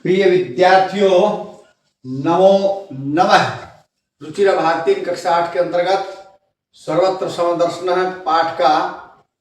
प्रिय विद्यार्थियों, नमो नमः। रुचिर भाग 3 कक्षा 8 के अंतर्गत सर्वत्र समदर्शन पाठ का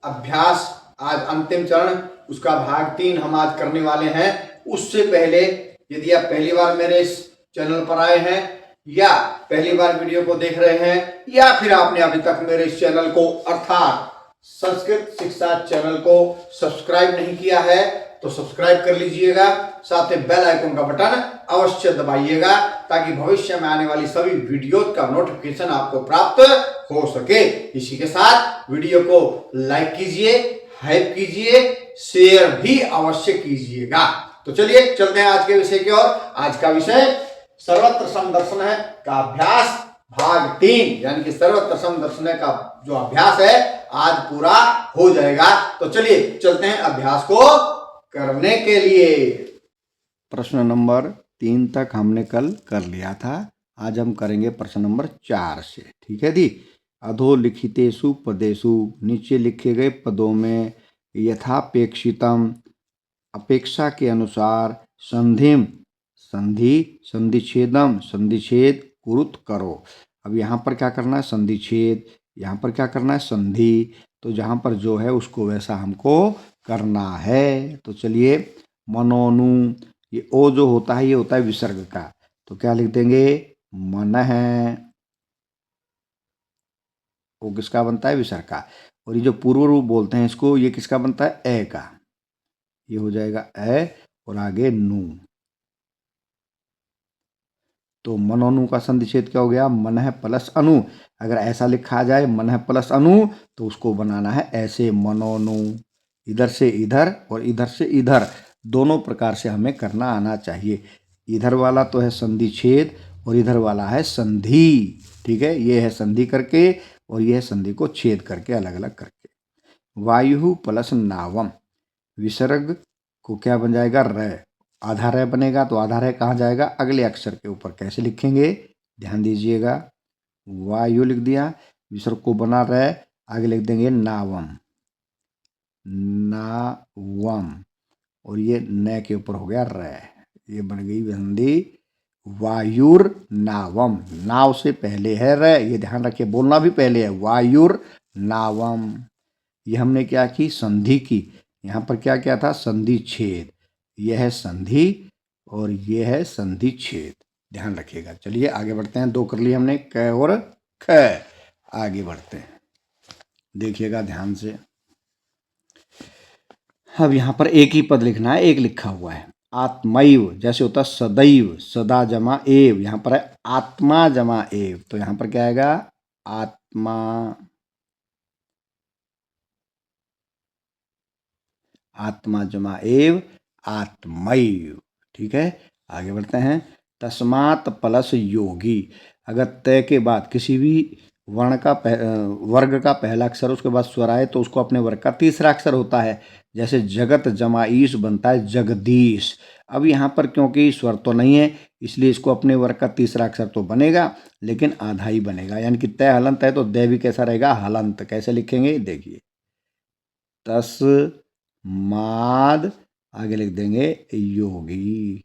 अभ्यास आज अंतिम चरण, उसका भाग 3 हम आज करने वाले हैं। उससे पहले यदि आप पहली बार मेरे इस चैनल पर आए हैं या पहली बार वीडियो को देख रहे हैं या फिर आपने अभी तक मेरे इस चैनल को अर्थात संस्कृत शिक्षा चैनल को सब्सक्राइब नहीं किया है तो सब्सक्राइब कर लीजिएगा। साथ में बेल आइकन का बटन अवश्य दबाइएगा ताकि भविष्य में आने वाली सभी वीडियो का नोटिफिकेशन आपको प्राप्त हो सके। इसी के साथ वीडियो को लाइक कीजिए, हाइप कीजिए, शेयर भी अवश्य कीजिएगा। तो चलिए चलते हैं आज के विषय की ओर। आज का विषय सर्वत्र समदर्शन है का अभ्यास भाग 3 यानी कि सर्वत्र समदर्शन का जो अभ्यास है आज पूरा हो जाएगा। तो चलिए चलते हैं अभ्यास को करने के लिए। प्रश्न नंबर 3 तक हमने कल कर लिया था। आज हम करेंगे प्रश्न नंबर 4 से। ठीक है जी। अधोलिखितेषु पदेषु, नीचे लिखे गए पदों में यथापेक्षितम, अपेक्षा के अनुसार, संधिम, संधि, संधिछेदम, संधिछेद कुरुत करो। अब यहाँ पर क्या करना है? संधिछेद। यहाँ पर क्या करना है? संधि। तो जहाँ पर जो है उसको वैसा हमको करना है। तो चलिए, मनोनु, ये ओ जो होता है ये होता है विसर्ग का, तो क्या लिख देंगे? मन है। वो किसका बनता है? विसर्ग का। और ये जो पूर्व रूप बोलते हैं इसको, ये किसका बनता है? ए का। ये हो जाएगा ए और आगे नु। तो मनोनु का संधिछेद क्या हो गया? मन है प्लस अनु। अगर ऐसा लिखा जाए मन है प्लस अनु तो उसको बनाना है ऐसे, मनोनु। इधर से इधर और इधर से इधर दोनों प्रकार से हमें करना आना चाहिए। इधर वाला तो है संधिछेद और इधर वाला है संधि। ठीक है, ये है संधि करके और ये है संधि को छेद करके, अलग अलग करके। वायु प्लस नावम, विसर्ग को क्या बन जाएगा? र। आधा र बनेगा तो आधा र कहाँ जाएगा? अगले अक्षर के ऊपर। कैसे लिखेंगे? ध्यान दीजिएगा। वायु लिख दिया, विसर्ग को बना र, आगे लिख देंगे नावम, नावम, और ये न के ऊपर हो गया र। ये बन गई संधि वायुर नावम। नाव से पहले है र, ये ध्यान रखिए, बोलना भी पहले है वायुर नावम। ये हमने क्या की? संधि की। यहाँ पर क्या क्या था? संधि छेद। यह है संधि और यह है संधि छेद, ध्यान रखिएगा। चलिए आगे बढ़ते हैं। 2 कर लिए हमने, क और ख। आगे बढ़ते हैं, देखिएगा ध्यान से। अब यहाँ पर एक ही पद लिखना है, एक लिखा हुआ है। आत्मैव जैसे होता सदैव, सदा जमा एव, यहाँ पर है आत्मा जमा एव, तो यहाँ पर क्या आएगा? आत्मा। आत्मा जमा एव, आत्मैव। ठीक है, आगे बढ़ते हैं। तस्मात् प्लस योगी, अगर तय के बाद किसी भी वर्ण का वर्ग का पहला अक्षर उसके बाद स्वर आए तो उसको अपने वर्ग का तीसरा अक्षर होता है। जैसे जगत जमा ईश बनता है जगदीश। अब यहाँ पर क्योंकि स्वर तो नहीं है इसलिए इसको अपने वर्ग का तीसरा अक्षर तो बनेगा लेकिन आधा ही बनेगा, यानी कि तय हलंत है तो दय भी कैसा रहेगा? हलंत। कैसे लिखेंगे? देखिए, तस माद, आगे लिख देंगे योगी।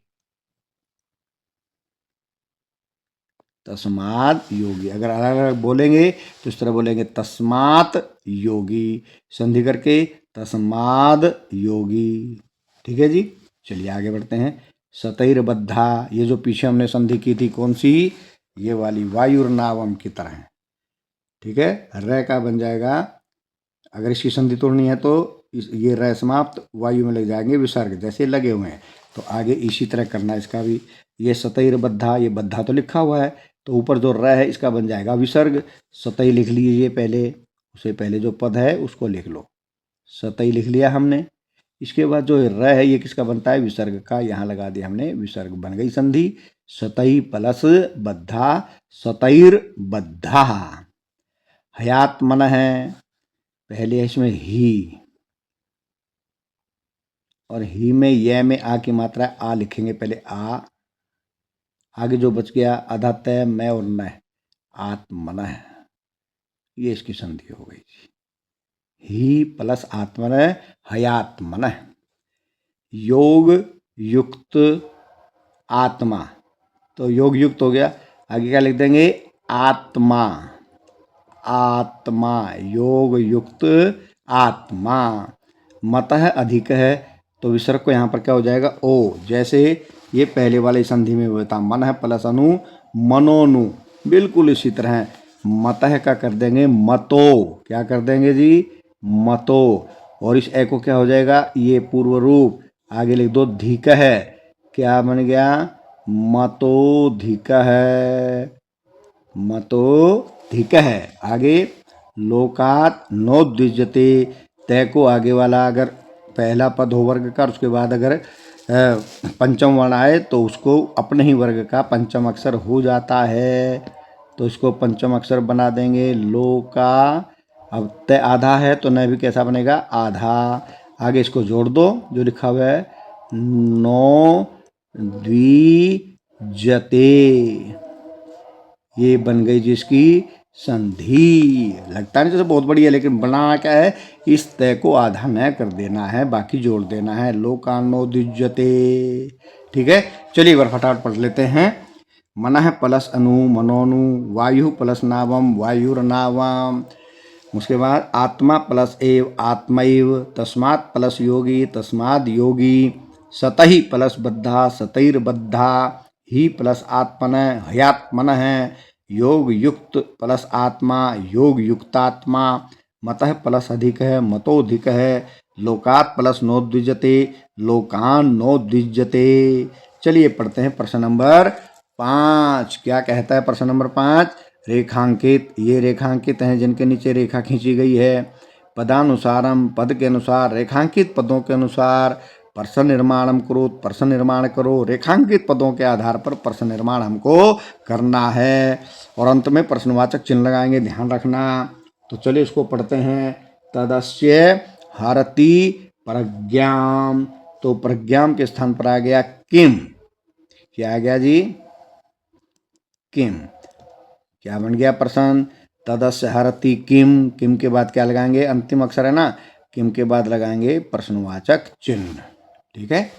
तस्माद योगी। अगर अलग अलग बोलेंगे तो इस तरह बोलेंगे तस्मात योगी, संधि करके तस्माद योगी। ठीक है जी। चलिए आगे बढ़ते हैं। सतैर्बद्धा, ये जो पीछे हमने संधि की थी कौन सी? ये वाली, वायुर्नावम की तरह। ठीक है, र का बन जाएगा, अगर इसकी संधि तोड़नी है तो ये र समाप्त, वायु में लग जाएंगे विसर्ग, जैसे लगे हुए हैं। तो आगे इसी तरह करना है इसका भी। ये सतैर्बद्धा, ये बद्धा तो लिखा हुआ है तो ऊपर जो र है इसका बन जाएगा विसर्ग। सतई लिख लीजिए पहले, उससे पहले जो पद है उसको लिख लो। सतई लिख लिया हमने। इसके बाद जो र है ये किसका बनता है? विसर्ग का। यहाँ लगा दिया हमने विसर्ग, बन गई संधि। सतई प्लस बद्धा, सतैर्बद्धा। हयात्मन है, पहले है इसमें ही, और ही में ये में आ की मात्रा है, आ लिखेंगे पहले आ। आगे जो बच गया आधा तय, मैं और न, आत्मन, ये इसकी संधि हो गई। ही प्लस आत्मन, हयात्मन। योग युक्त आत्मा, तो योग युक्त हो गया। आगे क्या लिख देंगे, आत्मा, आत्मा, योग युक्त आत्मा। मतः अधिक है तो विसर्ग को यहाँ पर क्या हो जाएगा, ओ। जैसे ये पहले वाले संधि में हुआ था, मन है प्लस अनु, मनोनु, बिल्कुल इसी तरह मतः का कर देंगे मतो। क्या कर देंगे जी, मतो। और इस ए को क्या हो जाएगा, ये पूर्व रूप। आगे लिख दो धिक है, क्या बन गया, मतोधिक है, मतोधिक है। आगे लोकात नोद्विजते, तय को आगे वाला अगर पहला पद हो वर्ग का, उसके बाद अगर पंचम वर्ण आए तो उसको अपने ही वर्ग का पंचम अक्षर हो जाता है, तो इसको पंचम अक्षर बना देंगे लोका। अब तय आधा है तो न भी कैसा बनेगा, आधा। आगे इसको जोड़ दो जो लिखा हुआ है, नो द्विजते, ये बन गई जिसकी संधि। लगता नहीं जैसे बहुत बड़ी है, लेकिन बनाना क्या है, इस तय को आधा न कर देना है, बाकी जोड़ देना है, लोकानो द्विजते। ठीक है, चलिए एक बार फटाफट पढ़ लेते हैं। मनः प्लस अनु, मनोनु, वायु प्लस नावम, वायुर्नावम। उसके बाद आत्मा प्लस एव, आत्मैव। तस्मात् प्लस योगी, तस्माद् योगी। सतहि प्लस बद्धा, सतैर्बद्धा। ही प्लस आत्मन, हयात्मन है। योग युक्त प्लस आत्मा, योग युक्तात्मा। मतः प्लस अधिक है, मतोधिक है। लोकात् प्लस नोद्विजते, लोकान नोद्विजते। चलिए पढ़ते हैं प्रश्न नंबर 5। क्या कहता है प्रश्न नंबर 5, रेखांकित, ये रेखांकित हैं जिनके नीचे रेखा खींची गई है। पदानुसारम, पद के अनुसार, रेखांकित पदों के अनुसार प्रश्न निर्माणम करो, प्रश्न निर्माण करो। रेखांकित पदों के आधार पर प्रश्न निर्माण हमको करना है, और अंत में प्रश्नवाचक चिन्ह लगाएंगे, ध्यान रखना। तो चलिए इसको पढ़ते हैं। तदस्य हरति प्रज्ञाम, तो प्रज्ञाम के स्थान पर आ गया किम। क्या आ गया जी, किम। क्या बन गया प्रश्न, तदस्य हरति किम। किम के बाद क्या लगाएंगे, अंतिम अक्षर है ना, किम के बाद लगाएंगे प्रश्नवाचक चिन्ह। ठीक है,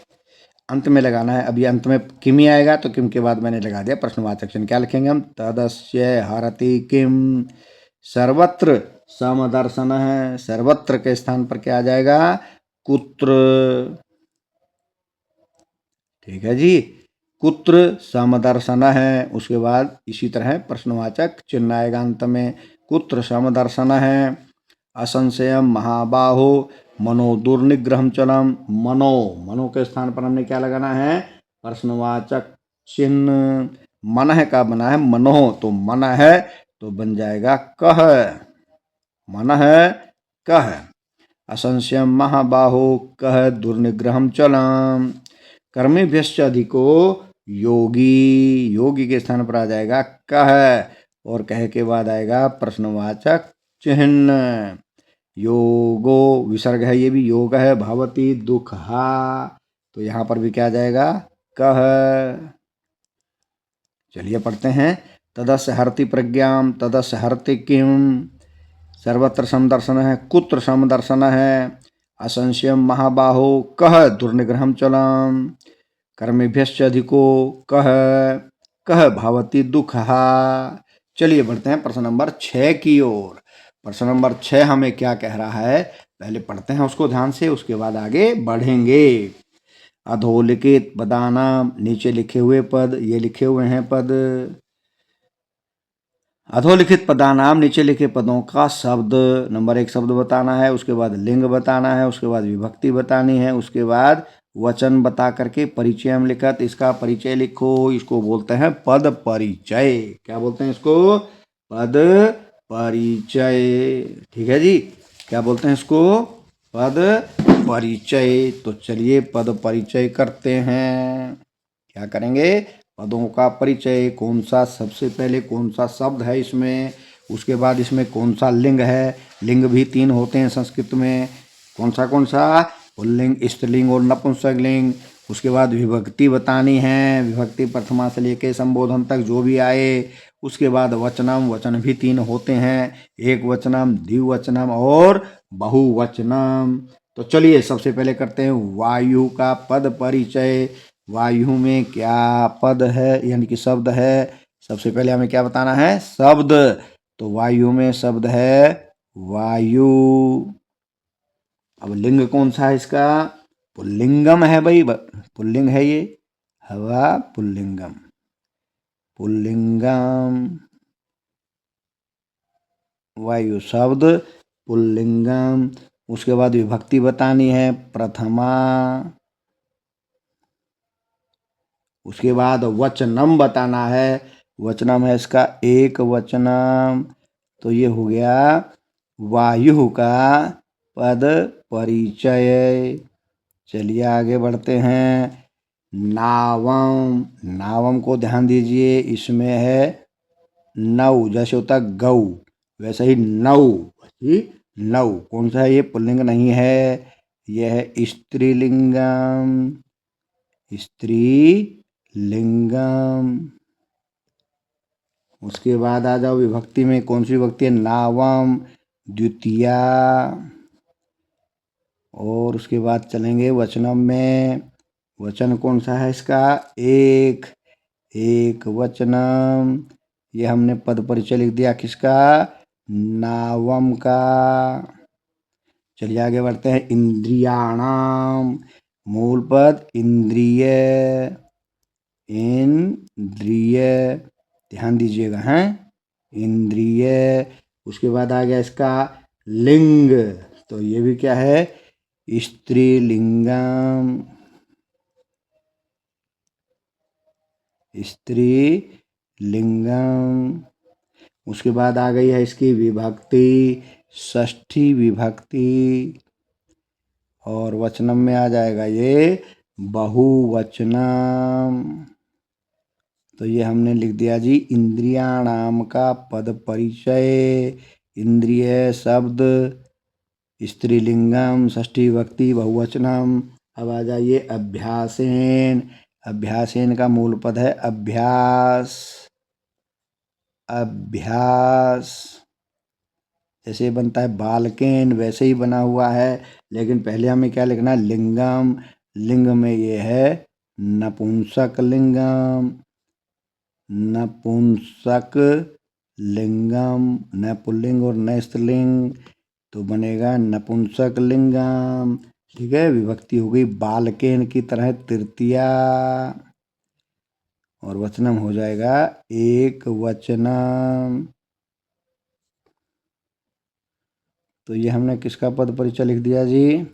अंत में लगाना है। अभी अंत में किम ही आएगा, तो किम के बाद मैंने लगा दिया प्रश्नवाचक चिन्ह। क्या लिखेंगे हम, तदस्य हरति किम। सर्वत्र समदर्शन है, सर्वत्र के स्थान पर क्या आ जाएगा, कुत्र। ठीक है जी, कुत्र समदर्शन है। उसके बाद इसी तरह प्रश्नवाचक चिन्ह आएगा अंत में, कुत्र समदर्शन है। असंशयम महाबाहो, मनो दुर्निग्रहम चलम। मनो, मनो के स्थान पर हमने क्या लगाना है, प्रश्नवाचक चिन्ह। मन है का बना है मनो, तो मन है तो बन जाएगा कह, मन है कह। असंशयम महाबाहो कह दुर्निग्रहम चलम। कर्मेभ्यश्च अधिको योगी, योगी के स्थान पर आ जाएगा कह, और कह के बाद आएगा प्रश्नवाचक चिन्ह। योगो विसर्ग है, ये भी योग है। भवती दुखहा, तो यहाँ पर भी क्या आ जाएगा, कह। चलिए पढ़ते हैं। तदस्य हरति प्रज्ञाम, तदस्य हरति किम। सर्वत्र समदर्शन है, कुत्र समदर्शन है। असंशयम महाबाहो कह दुर्निग्रहम चलम। कर्मेभ्यश्च अधिको कह, कह भवति दुखहा। चलिए बढ़ते हैं प्रश्न नंबर 6 की ओर। प्रश्न नंबर 6 हमें क्या कह रहा है, पहले पढ़ते हैं उसको ध्यान से, उसके बाद आगे बढ़ेंगे। अधोलिखित पदानाम, नीचे लिखे हुए पद, ये लिखे हुए हैं पद। अधोलिखित पदानाम, नीचे लिखे पदों का शब्द, नंबर 1 शब्द बताना है, उसके बाद लिंग बताना है, उसके बाद विभक्ति बतानी है, उसके बाद वचन बता करके परिचय हम लिखत, इसका परिचय लिखो। इसको बोलते हैं पद परिचय। क्या बोलते हैं इसको, पद परिचय। ठीक है जी, क्या बोलते हैं इसको, पद परिचय। तो चलिए पद परिचय करते हैं। क्या करेंगे, पदों का परिचय, कौन सा सबसे पहले कौन सा शब्द है इसमें, उसके बाद इसमें कौन सा लिंग है। लिंग भी 3 होते हैं संस्कृत में, कौन सा, पुल्लिंग, स्त्रीलिंग और नपुंसक लिंग। उसके बाद विभक्ति बतानी है, विभक्ति प्रथमा से लेके संबोधन तक जो भी आए। उसके बाद वचनम, वचन भी 3 होते हैं, एक वचनम, द्विवचनम और बहुवचनम। तो चलिए सबसे पहले करते हैं वायु का पद परिचय। वायु में क्या पद है यानी कि शब्द है। सबसे पहले हमें क्या बताना है, शब्द। तो वायु में शब्द है वायु। अब लिंग कौन सा है इसका, पुल्लिंगम है भाई, पुल्लिंग है ये, हवा पुल्लिंगम, पुल्लिंगम। वायु शब्द पुल्लिंगम। उसके बाद विभक्ति बतानी है, प्रथमा। उसके बाद वचनम बताना है, वचनम है इसका एक वचनम। तो ये हो गया वायु का पद परिचय। चलिए आगे बढ़ते हैं। नावम, नावम को ध्यान दीजिए, इसमें है नौ, जैसे होता है गौ वैसे ही नौ, नौ कौन सा है, ये पुल्लिंग नहीं है, यह है स्त्रीलिंगम, स्त्रीलिंगम। उसके बाद आ जाओ विभक्ति में, कौन सी विभक्ति है, नावम द्वितीया। और उसके बाद चलेंगे वचनम में, वचन कौन सा है इसका, एक, एक वचनम। ये हमने पद परिचय लिख दिया किसका, नावम का। चलिए आगे बढ़ते हैं, इंद्रियाणाम, मूल पद इंद्रिय, इंद्रिय, ध्यान दीजिएगा हैं, इंद्रिय। उसके बाद आ गया इसका लिंग, तो ये भी क्या है, स्त्रीलिंगम, स्त्रीलिंगम। उसके बाद आ गई है इसकी विभक्ति, षष्ठी विभक्ति। और वचनम में आ जाएगा ये बहुवचनम। तो ये हमने लिख दिया जी इंद्रियाणाम का पद परिचय, इंद्रिय शब्द, स्त्रीलिंगम, षष्ठी विभक्ति, बहुवचनम। अब आ जाइए अभ्यासेन, अभ्यासेन का मूल पद है अभ्यास, अभ्यास। जैसे बनता है बालकेन वैसे ही बना हुआ है, लेकिन पहले हमें क्या लिखना है, लिंगम। लिंग में ये है नपुंसक लिंगम, नपुंसक लिंगम, न पुल्लिंग और न स्त्रीलिंग, तो बनेगा नपुंसक लिंगम। ठीक है, विभक्ति हो गई बालकेन की तरह तृतीया। और वचनम हो जाएगा एक वचनम। तो ये हमने किसका पद परिचय लिख दिया जी,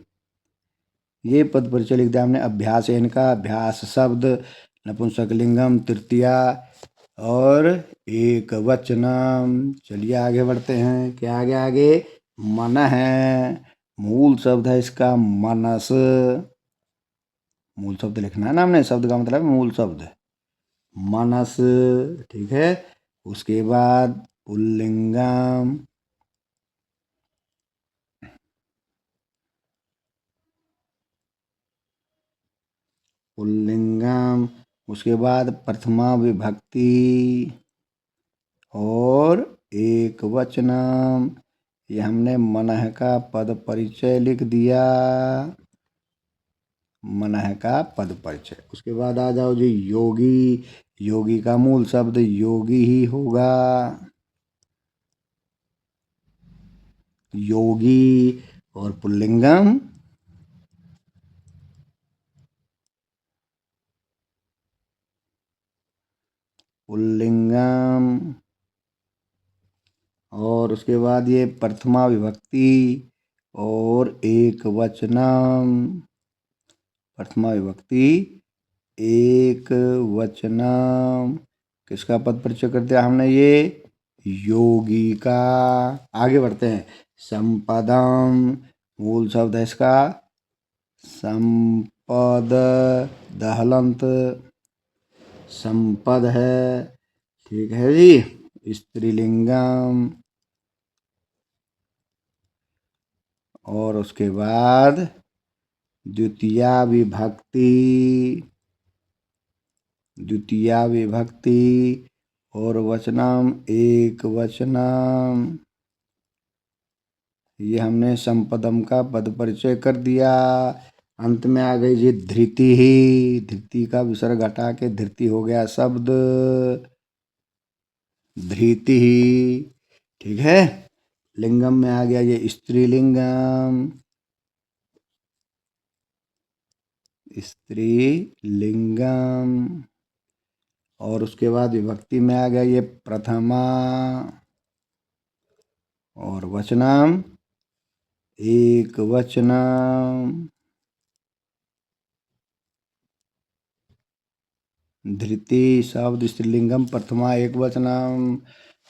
ये पद परिचय लिख दिया हमने अभ्यास इनका, अभ्यास शब्द, नपुंसकलिंगम तृतीया और एक वचनम। चलिए आगे बढ़ते हैं, क्या आगे आगे, मन है, मूल शब्द है इसका मनस, मूल शब्द लिखना है ना हमने, शब्द का मतलब मूल शब्द मनस। ठीक है, उसके बाद पुल्लिंगम, पुल्लिंगम। उसके बाद प्रथमा विभक्ति और एक वचनम। ये हमने मनः का पद परिचय लिख दिया, मनः का पद परिचय। उसके बाद आ जाओ जी योगी, योगी का मूल शब्द योगी ही होगा, योगी। और पुल्लिंगम, पुल्लिंगम। और उसके बाद ये प्रथमा विभक्ति और एक वचनम, प्रथमा विभक्ति एक वचनम। किसका पद परिचय कर दिया हमने, ये योगी का। आगे बढ़ते हैं, संपदम, मूल शब्द है इसका संपद, दहलंत, संपद है। ठीक है जी, स्त्रीलिंगम। और उसके बाद द्वितीया विभक्ति, द्वितीया विभक्ति और वचनम एक वचनम। ये हमने संपदम का पद परिचय कर दिया। अंत में आ गई जी धृति ही, धृति का विसर्ग हटा के धृति हो गया शब्द धृति ही। ठीक है, लिंगम में आ गया ये स्त्रीलिंगम, स्त्रीलिंगम। और उसके बाद विभक्ति में आ गया ये प्रथमा, और वचनम एक वचनम। धृति शब्द स्त्रीलिंगम प्रथमा एक वचनम।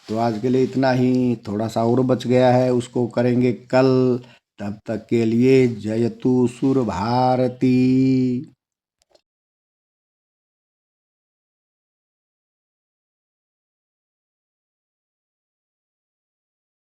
तो आज के लिए इतना ही, थोड़ा सा और बच गया है, उसको करेंगे कल। तब तक के लिए जयतु सुर भारती।